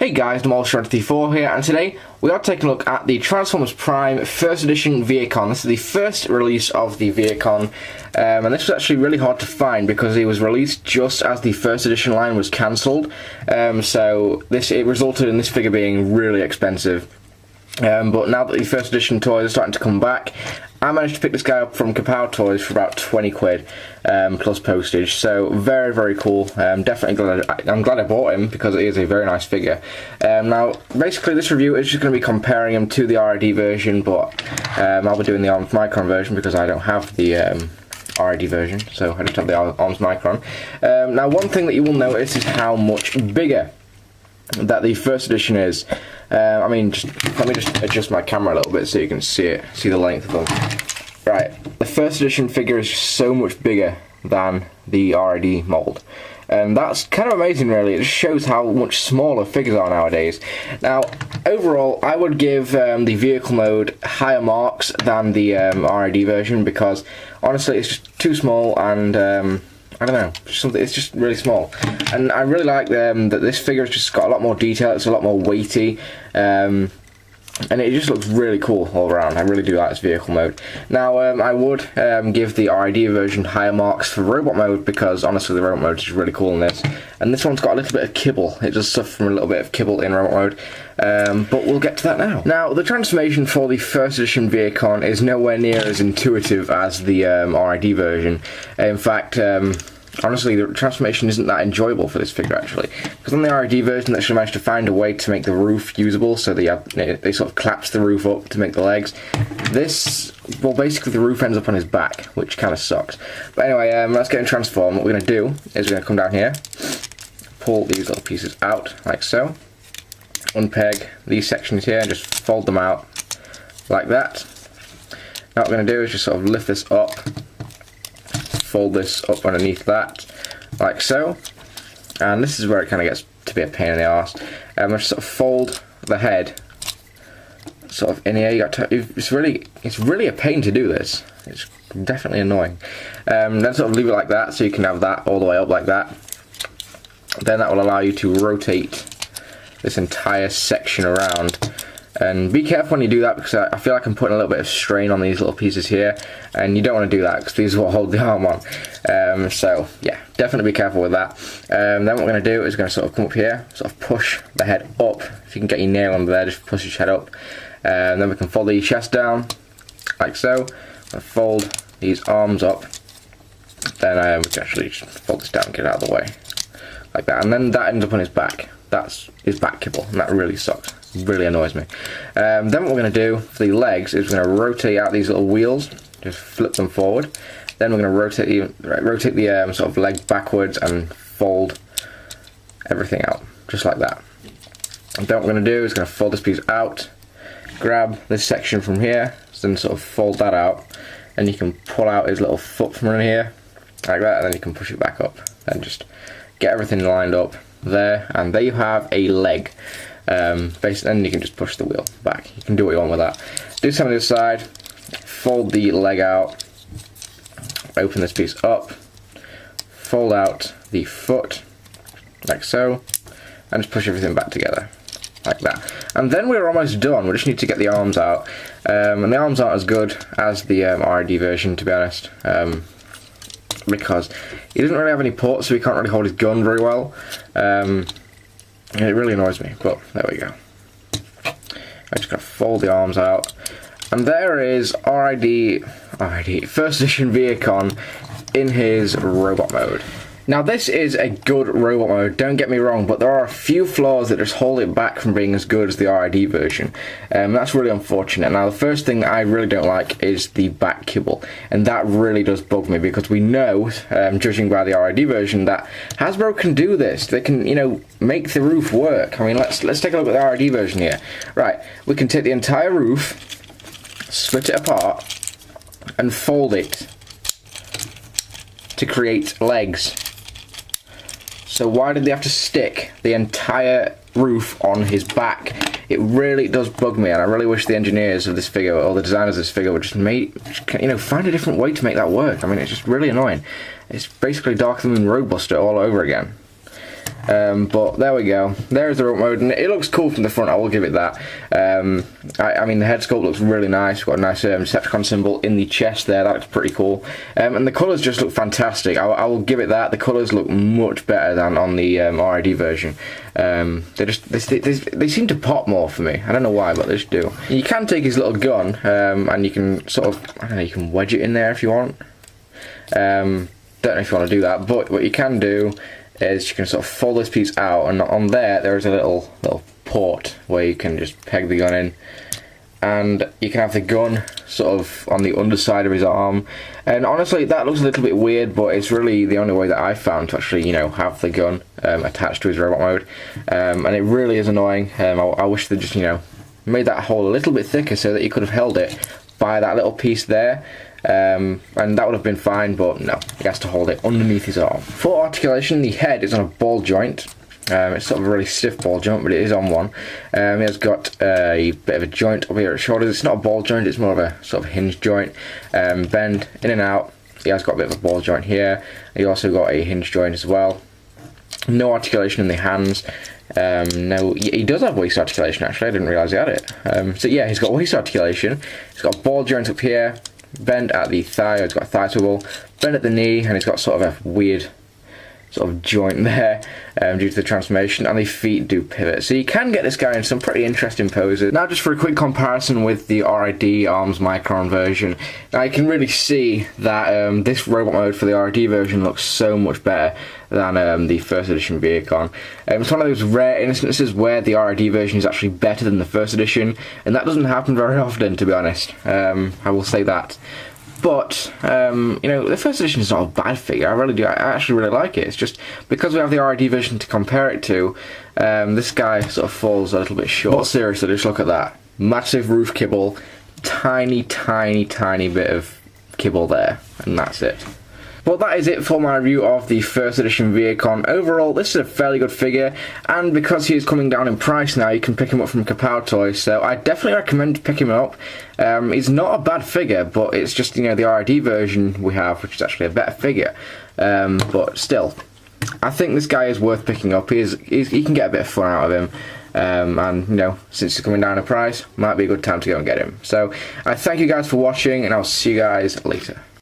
Hey guys, Deluxe here, and today we are taking a look at the Transformers Prime First Edition Vehicon. This is the first release of the Vehicon, and this was actually really hard to find because it was released just as the First Edition line was cancelled. So it resulted in this figure being really expensive. But now that the First Edition toys are starting to come back, I managed to pick this guy up from Kapow Toys for about 20 quid plus postage. So very, very cool. Definitely I'm glad I bought him because it is a very nice figure. Now basically this review is just going to be comparing him to the RID version, but I'll be doing the Arms Micron version because I don't have the RID version, so I just have the Arms Micron. Now one thing that you will notice is how much bigger that the First Edition is. I mean, let me just adjust my camera a little bit so you can see the length of them. Right, the First Edition figure is so much bigger than the RID mold. And that's kind of amazing, really. It just shows how much smaller figures are nowadays. Now, overall, I would give the vehicle mode higher marks than the RID version because, honestly, it's just too small and I don't know, it's just really small. And I really like that this figure has just got a lot more detail, it's a lot more weighty, and it just looks really cool all around. I really do like this vehicle mode. Now, I would give the RID version higher marks for robot mode because, honestly, the robot mode is really cool in this. And this one's got a little bit of kibble. It does suffer from a little bit of kibble in robot mode. But we'll get to that now. Now, the transformation for the First Edition Vehicon is nowhere near as intuitive as the RID version. In fact, honestly, the transformation isn't that enjoyable for this figure, actually. Because on the RID version, they actually managed to find a way to make the roof usable, so they sort of collapse the roof up to make the legs. This, well, basically the roof ends up on his back, which kind of sucks. But anyway, let's get him transformed. What we're going to do is we're going to come down here, pull these little pieces out, like so. Unpeg these sections here and just fold them out like that. Now what we're going to do is just sort of lift this up, fold this up underneath that, like so. And this is where it kind of gets to be a pain in the arse. I just sort of fold the head sort of in here. It's really a pain to do this. It's definitely annoying. Then sort of leave it like that, so you can have that all the way up like that. Then that will allow you to rotate this entire section around. And be careful when you do that because I feel like I'm putting a little bit of strain on these little pieces here, and you don't want to do that because these will hold the arm on. So yeah, definitely be careful with that. Then what we're going to do is we're going to sort of come up here, sort of push the head up. If you can get your nail under there, just push your head up. Then we can fold the chest down like so, and fold these arms up. Then we can actually just fold this down and get it out of the way like that. And then that ends up on his back. That's his back kibble, and that really sucks. It really annoys me. Then what we're going to do for the legs is we're going to rotate out these little wheels, just flip them forward. Then we're going to rotate the sort of leg backwards and fold everything out, just like that. And then what we're going to do is going to fold this piece out, grab this section from here, then sort of fold that out, and you can pull out his little foot from in here, like that, and then you can push it back up, and just get everything lined up there, and there you have a leg. Basically, then you can just push the wheel back. You can do what you want with that. Do some on this side, fold the leg out, open this piece up, fold out the foot, like so, and just push everything back together, like that. And then we're almost done. We just need to get the arms out. And the arms aren't as good as the RID version, to be honest. Because he doesn't really have any ports, so he can't really hold his gun very well. And it really annoys me, but there we go. I'm just going to fold the arms out. And there is RID, First Edition Vehicon in his robot mode. Now this is a good robot mode, don't get me wrong, but there are a few flaws that just hold it back from being as good as the RID version. That's really unfortunate. Now the first thing that I really don't like is the back kibble, and that really does bug me because we know, judging by the RID version, that Hasbro can do this. They can, you know, make the roof work. I mean, let's take a look at the RID version here. Right, we can take the entire roof, split it apart, and fold it to create legs. So why did they have to stick the entire roof on his back? It really does bug me, and I really wish the engineers of this figure, or the designers of this figure, would just find a different way to make that work. I mean, it's just really annoying. It's basically Dark of the Moon Roadbuster all over again. But there we go. There's the robot mode, and it looks cool from the front, I will give it that. I mean, the head sculpt looks really nice. Got a nice Decepticon symbol in the chest there, that looks pretty cool. And the colours just look fantastic. I will give it that. The colours look much better than on the RID version. They seem to pop more for me. I don't know why, but they just do. You can take his little gun, and you can sort of, I don't know, you can wedge it in there if you want. Don't know if you want to do that, but what you can do is you can sort of fold this piece out, and on there is a little port where you can just peg the gun in, and you can have the gun sort of on the underside of his arm. And honestly, that looks a little bit weird, but it's really the only way that I've found to actually, you know, have the gun attached to his robot mode. And it really is annoying. I wish they just, you know, made that hole a little bit thicker so that you could have held it by that little piece there. And that would have been fine, but no, he has to hold it underneath his arm. For articulation, the head is on a ball joint. It's sort of a really stiff ball joint, but it is on one. He has got a bit of a joint up here at his shoulders. It's not a ball joint, it's more of a sort of hinge joint. Bend in and out. He has got a bit of a ball joint here. He also got a hinge joint as well. No articulation in the hands. No, he does have waist articulation actually, I didn't realise he had it. So yeah, he's got waist articulation. He's got a ball joint up here. Bend at the thigh, he's got a thigh swivel, bend at the knee, and he's got sort of a weird sort of joint there due to the transformation, and the feet do pivot. So you can get this guy in some pretty interesting poses. Now just for a quick comparison with the RID ARMS Micron version, now you can really see that this robot mode for the RID version looks so much better than the first edition Vehicon. It's one of those rare instances where the RID version is actually better than the first edition, and that doesn't happen very often, to be honest. I will say that. But, you know, the first edition is not a bad figure. I really do. I actually really like it. It's just because we have the RID version to compare it to, this guy sort of falls a little bit short. But seriously, just look at that. Massive roof kibble, tiny, tiny, tiny bit of kibble there, and that's it. Well, that is it for my review of the first edition Vehicon. Overall, this is a fairly good figure, and because he is coming down in price now, you can pick him up from Kapow Toys, so I definitely recommend picking him up. He's not a bad figure, but it's just, you know, the RID version we have, which is actually a better figure. But still, I think this guy is worth picking up. He can get a bit of fun out of him. And, you know, since he's coming down in price, might be a good time to go and get him. So, I thank you guys for watching, and I'll see you guys later.